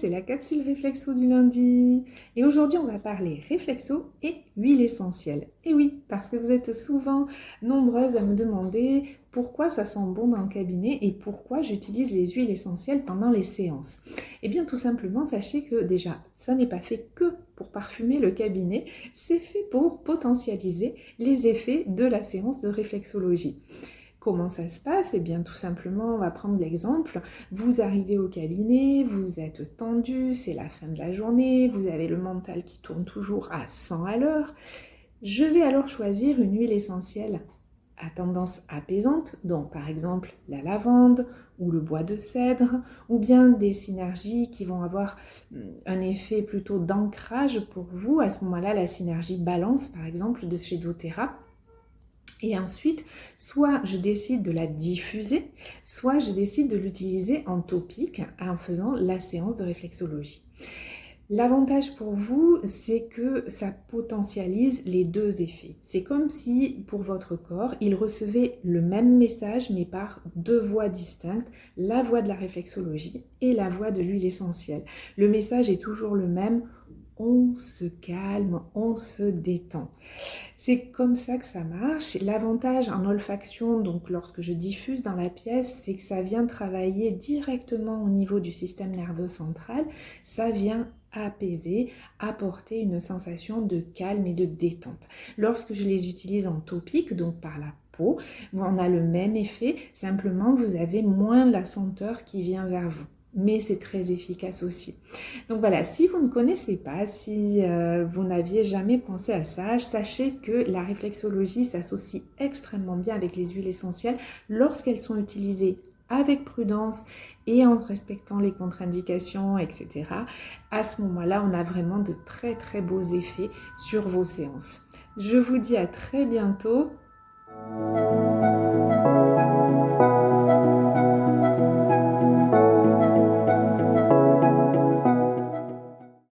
c'est la capsule réflexo du lundi. Et aujourd'hui, on va parler réflexo et huile essentielle. Et oui, parce que vous êtes souvent nombreuses à me demander pourquoi ça sent bon dans le cabinet et pourquoi j'utilise les huiles essentielles pendant les séances. Eh bien, tout simplement, sachez que déjà, ça n'est pas fait que pour parfumer le cabinet, c'est fait pour potentialiser les effets de la séance de réflexologie. Comment ça se passe? Eh bien, tout simplement, on va prendre l'exemple. Vous arrivez au cabinet, vous êtes tendu, c'est la fin de la journée, vous avez le mental qui tourne toujours à 100 à l'heure. Je vais alors choisir une huile essentielle à tendance apaisante, donc par exemple la lavande ou le bois de cèdre, ou bien des synergies qui vont avoir un effet plutôt d'ancrage pour vous. À ce moment-là, la synergie balance, par exemple, de chez doTERRA. Et ensuite, soit je décide de la diffuser, soit je décide de l'utiliser en topique en faisant la séance de réflexologie. L'avantage pour vous, c'est que ça potentialise les deux effets. C'est comme si, pour votre corps, il recevait le même message, mais par deux voix distinctes, la voix de la réflexologie et la voix de l'huile essentielle. Le message est toujours le même, on se calme, on se détend. C'est comme ça que ça marche. L'avantage en olfaction, donc lorsque je diffuse dans la pièce, c'est que ça vient travailler directement au niveau du système nerveux central. Ça vient apaiser, apporter une sensation de calme et de détente. Lorsque je les utilise en topique, donc par la peau, on a le même effet, simplement vous avez moins la senteur qui vient vers vous. Mais c'est très efficace aussi. Donc voilà, si vous ne connaissez pas, si vous n'aviez jamais pensé à ça, sachez que la réflexologie s'associe extrêmement bien avec les huiles essentielles lorsqu'elles sont utilisées avec prudence et en respectant les contre-indications, etc. À ce moment-là, on a vraiment de très très beaux effets sur vos séances. Je vous dis à très bientôt.